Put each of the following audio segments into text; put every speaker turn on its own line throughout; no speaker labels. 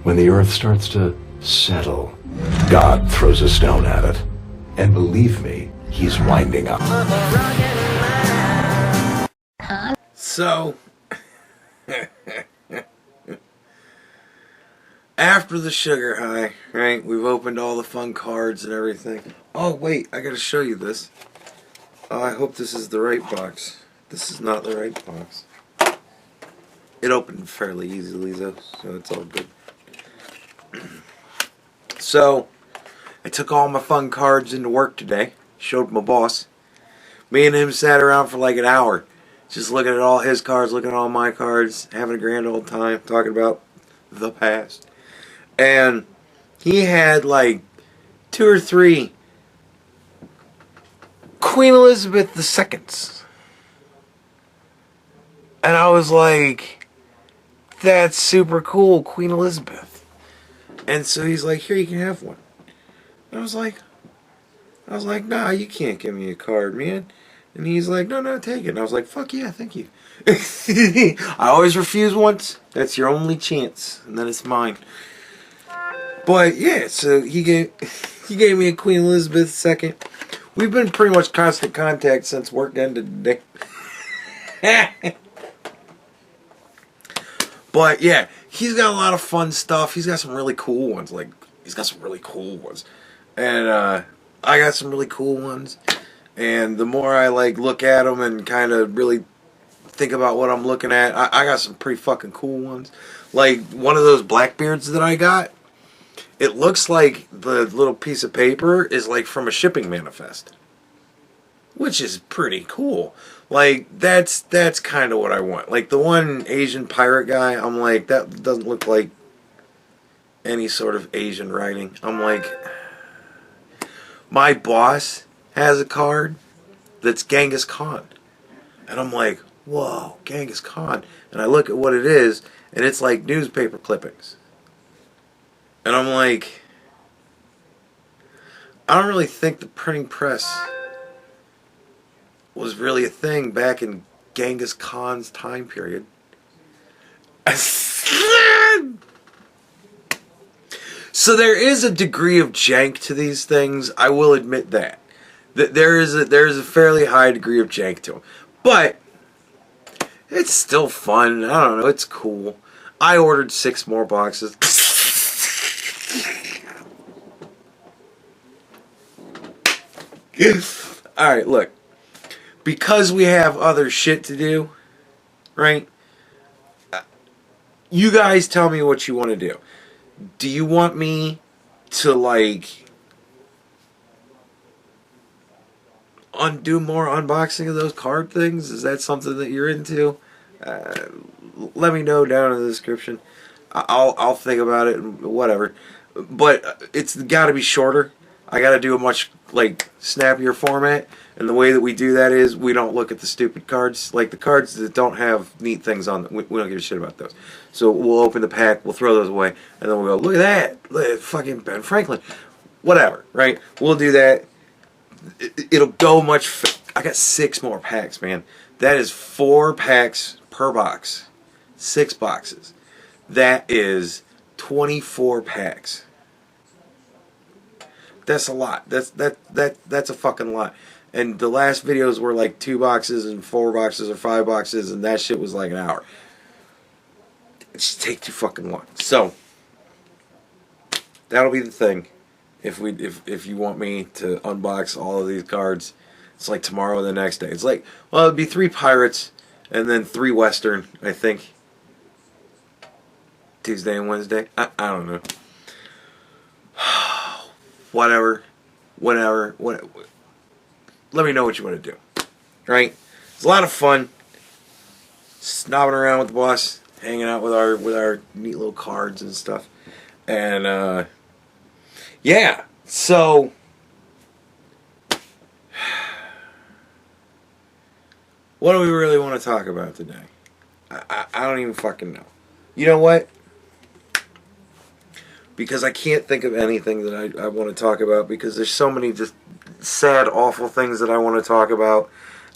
When the earth starts to settle, God throws a stone at it. And believe me, he's winding up.
So, after the sugar high, right, we've opened all the fun cards and everything. Oh, wait, I gotta show you this. I hope this is the right box. This is not the right box. It opened fairly easily, though, so it's all good. So, I took all my fun cards into work today. Showed my boss. Me and him sat around for like an hour. Just looking at all his cards, looking at all my cards, having a grand old time, talking about the past. And he had like 2 or 3 Queen Elizabeth II's. And I was like, that's super cool, Queen Elizabeth. And so he's like, here, you can have one. And I was like, nah, you can't give me a card, man. And he's like, no, take it. And I was like, fuck yeah, thank you. I always refuse once. That's your only chance. And then it's mine. But yeah, so he gave me a Queen Elizabeth II. We've been pretty much constant contact since work ended today. But yeah, he's got a lot of fun stuff. He's got some really cool ones. And I got some really cool ones. And the more I like look at them and kind of really think about what I'm looking at, I got some pretty fucking cool ones. Like one of those Blackbeards that I got, it looks like the little piece of paper is like from a shipping manifest, which is pretty cool. Like that's kind of what I want. Like the one Asian pirate guy, I'm like, that doesn't look like any sort of Asian writing. I'm like, my boss has a card that's Genghis Khan. And I'm like, whoa, Genghis Khan. And I look at what it is, and it's like newspaper clippings. And I'm like, I don't really think the printing press was really a thing back in Genghis Khan's time period. So there is a degree of jank to these things. I will admit that. There is a fairly high degree of jank to them. But it's still fun. I don't know. It's cool. I ordered 6 more boxes. Alright, look. Because we have other shit to do, right? You guys tell me what you want to do. Do you want me to, like, undo more unboxing of those card things? Is that something that you're into? Let me know down in the description. I'll think about it, whatever. But it's got to be shorter. I got to do a much, like, snappier format. And the way that we do that is we don't look at the stupid cards. Like the cards that don't have neat things on them, we don't give a shit about those. So we'll open the pack, we'll throw those away, and then we'll go, look at that, look at fucking Ben Franklin. Whatever, right? We'll do that. It'll go much I got 6 more packs, man. That is 4 packs per box. 6 boxes. That is 24 packs. That's a lot. That's a fucking lot. And the last videos were like 2 boxes and 4 boxes or 5 boxes, and that shit was like an hour. It just takes too fucking long. So that'll be the thing. If you want me to unbox all of these cards, it's like tomorrow or the next day. It's like, well, it'd be 3 pirates and then 3 Western, I think. Tuesday and Wednesday. I don't know. Whatever. Whatever. Let me know what you want to do. Right? It's a lot of fun. Snobbing around with the boss, hanging out with our neat little cards and stuff. And yeah. So what do we really want to talk about today? I don't even fucking know. You know what? Because I can't think of anything that I want to talk about, because there's so many just sad, awful things that I want to talk about,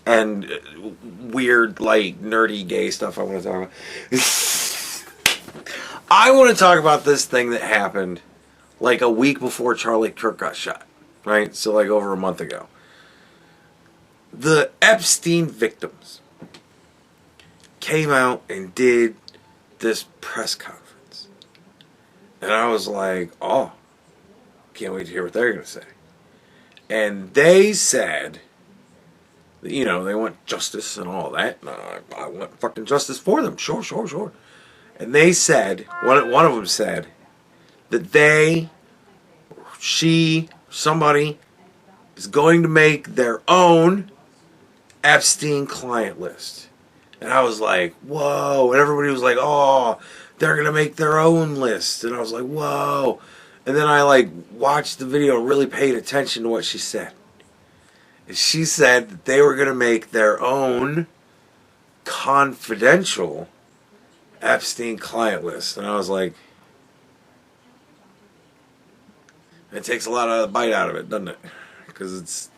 and weird, like, nerdy, gay stuff I want to talk about. I want to talk about this thing that happened like a week before Charlie Kirk got shot, right? So like over a month ago. The Epstein victims came out and did this press conference. And I was like, oh, can't wait to hear what they're going to say. And they said, you know, they want justice and all that. And I want fucking justice for them. Sure. And they said, one of them said, that somebody is going to make their own Epstein client list. And I was like, whoa. And everybody was like, oh, they're going to make their own list. And I was like, whoa. And then I like watched the video and really paid attention to what she said. And she said that they were going to make their own confidential Epstein client list. And I was like, it takes a lot of the bite out of it, doesn't it? Because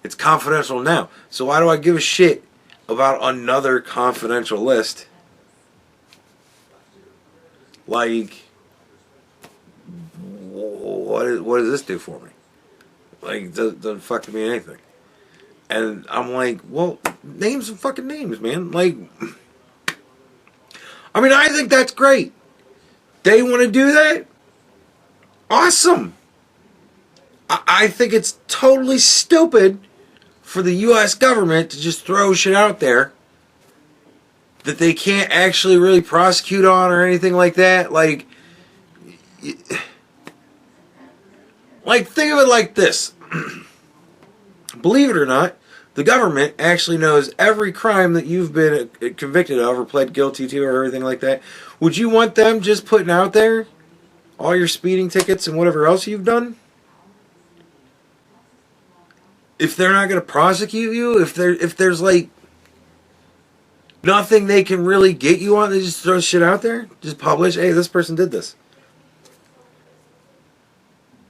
it's confidential now. So why do I give a shit about another confidential list? Like, what does this do for me? Like, it doesn't fucking mean anything. And I'm like, well, name some fucking names, man. Like, I mean, I think that's great. They want to do that? Awesome. I think it's totally stupid for the U.S. government to just throw shit out there that they can't actually really prosecute on or anything like that. Like, think of it like this. Believe it or not, the government actually knows every crime that you've been convicted of or pled guilty to or everything like that. Would you want them just putting out there all your speeding tickets and whatever else you've done? If they're not going to prosecute you, if there's like nothing they can really get you on, they just throw shit out there, just publish, hey, this person did this.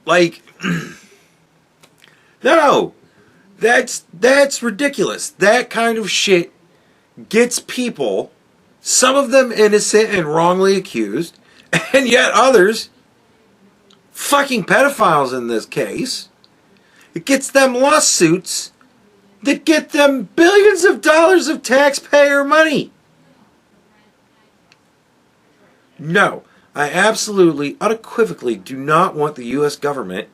Like, no, that's ridiculous. That kind of shit gets people, some of them innocent and wrongly accused, and yet others, fucking pedophiles in this case, it gets them lawsuits that get them billions of dollars of taxpayer money. No, I absolutely, unequivocally do not want the U.S. government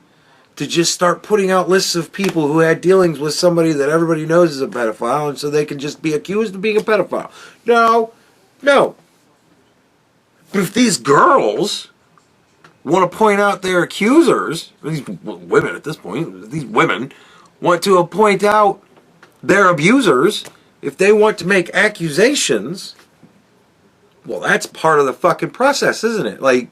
to just start putting out lists of people who had dealings with somebody that everybody knows is a pedophile, and so they can just be accused of being a pedophile. No. But if these girls want to point out their accusers, these women at this point, these women want to point out their abusers, if they want to make accusations, well, that's part of the fucking process, isn't it? Like,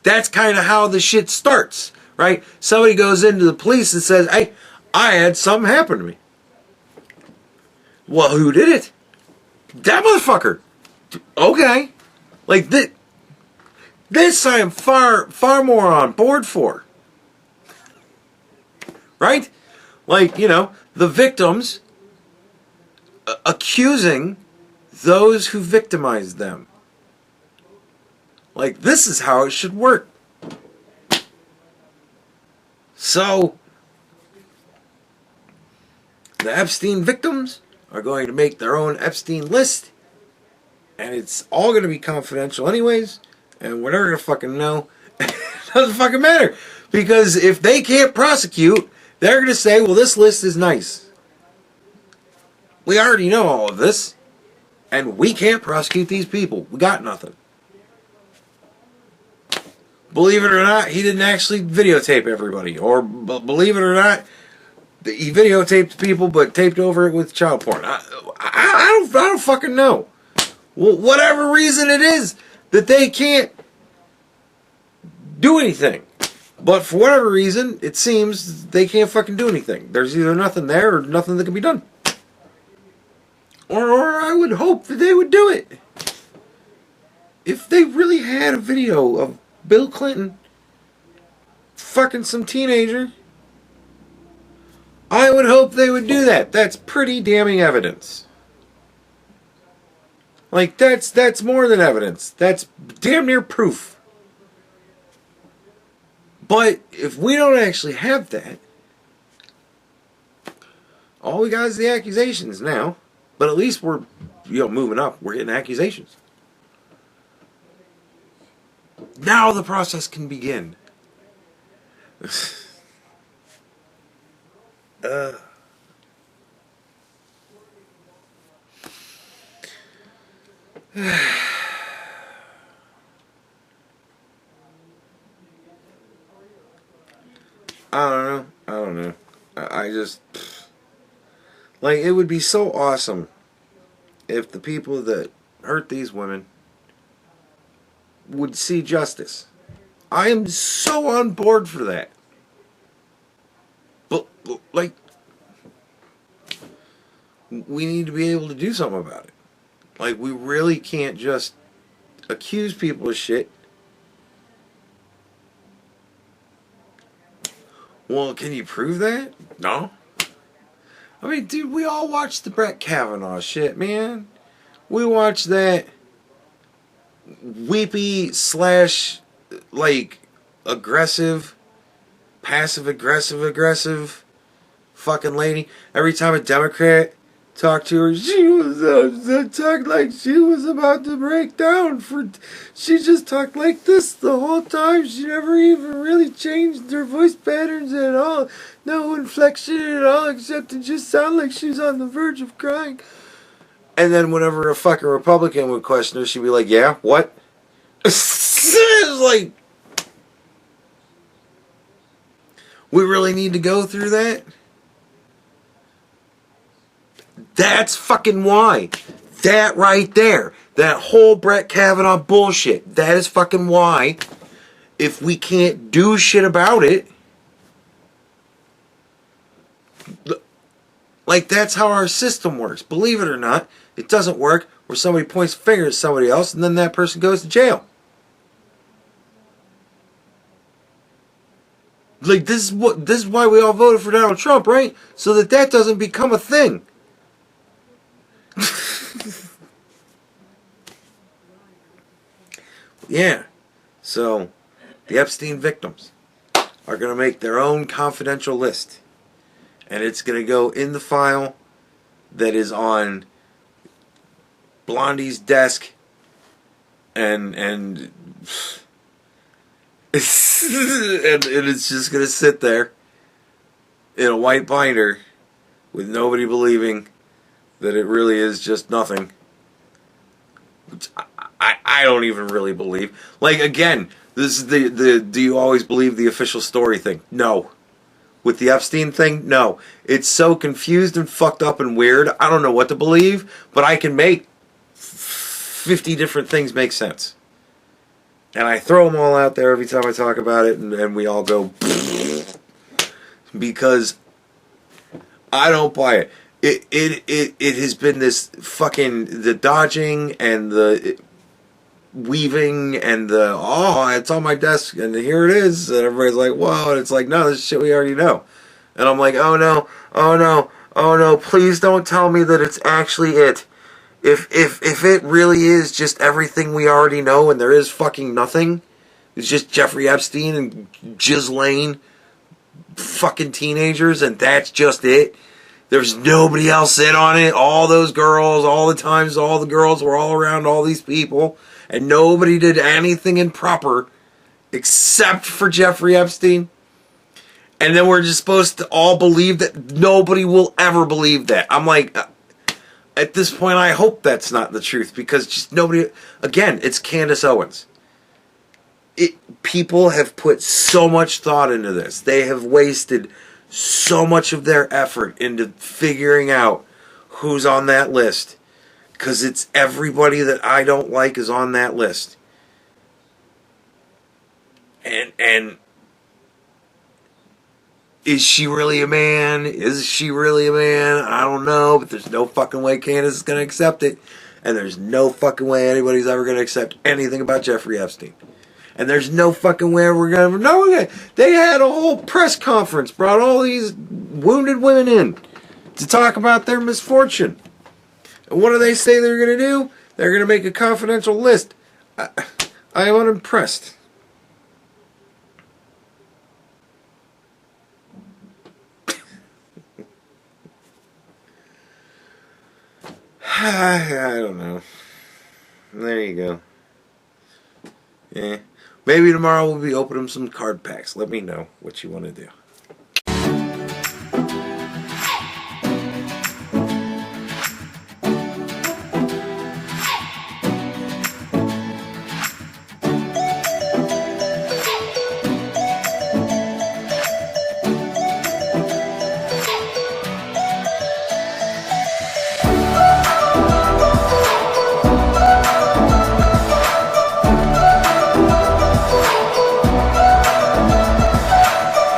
that's kind of how the shit starts, right? Somebody goes into the police and says, hey, I had something happen to me. Well, who did it? That motherfucker. Okay. Like, this I am far more on board for. Right? Like, you know, the victims accusing those who victimized them. Like, this is how it should work. So, the Epstein victims are going to make their own Epstein list, and it's all going to be confidential anyways, and we're never going to fucking know. It doesn't fucking matter. Because if they can't prosecute, they're going to say, well, this list is nice. We already know all of this, and we can't prosecute these people. We got nothing. Believe it or not, he didn't actually videotape everybody. Or believe it or not, he videotaped people but taped over it with child porn. I don't fucking know. Well, whatever reason it is that they can't do anything. But for whatever reason, it seems they can't fucking do anything. There's either nothing there or nothing that can be done. Or I would hope that they would do it. If they really had a video of Bill Clinton fucking some teenager, I would hope they would do that. That's pretty damning evidence. Like, that's more than evidence. That's damn near proof. But if we don't actually have that, all we got is the accusations now. But at least we're, moving up. We're getting accusations. Now the process can begin. I don't know. I just... Like, it would be so awesome if the people that hurt these women would see justice. I am so on board for that. But, like, we need to be able to do something about it. Like, we really can't just accuse people of shit. Well, can you prove that? No. I mean, dude, we all watched the Brett Kavanaugh shit, man. We watched that weepy / like aggressive, passive aggressive fucking lady. Every time a Democrat talked to her, she was talked like she was about to break down. She just talked like this the whole time. She never even really changed her voice patterns at all. No inflection at all, except it just sounded like she was on the verge of crying. And then whenever a fucking Republican would question her, she'd be like, "Yeah, what?" It's like, we really need to go through that? That's fucking why. That right there. That whole Brett Kavanaugh bullshit. That is fucking why. If we can't do shit about it. Like, that's how our system works. Believe it or not, it doesn't work where somebody points a finger at somebody else and then that person goes to jail. Like, this is why we all voted for Donald Trump, right? So that doesn't become a thing. Yeah. So, the Epstein victims are going to make their own confidential list. And it's going to go in the file that is on Blondie's desk. And it's just going to sit there in a white binder with nobody believing that it really is just nothing. Which I don't even really believe. Like, again, this is the do you always believe the official story thing? No. With the Epstein thing, no. It's so confused and fucked up and weird, I don't know what to believe, but I can make 50 different things make sense. And I throw them all out there every time I talk about it, and we all go, because I don't buy it. It has been this fucking, the dodging and the weaving and the, it's on my desk and here it is, and everybody's like, whoa, and it's like, no, this is shit we already know. And I'm like, oh no, please don't tell me that it's actually it. If it really is just everything we already know and there is fucking nothing, it's just Jeffrey Epstein and Ghislaine fucking teenagers and that's just it. There's nobody else in on it. All those girls, all the times, all the girls were all around all these people. And nobody did anything improper except for Jeffrey Epstein. And then we're just supposed to all believe that. Nobody will ever believe that. I'm like, at this point, I hope that's not the truth. Because just nobody... Again, it's Candace Owens. People have put so much thought into this. They have wasted so much of their effort into figuring out who's on that list. Because it's everybody that I don't like is on that list. And is she really a man? Is she really a man? I don't know, but there's no fucking way Candace is going to accept it. And there's no fucking way anybody's ever going to accept anything about Jeffrey Epstein. And there's no fucking way we're going to... No, they had a whole press conference, brought all these wounded women in to talk about their misfortune. And what do they say they're going to do? They're going to make a confidential list. I am unimpressed. I don't know. There you go. Yeah. Maybe tomorrow we'll be opening some card packs. Let me know what you want to do.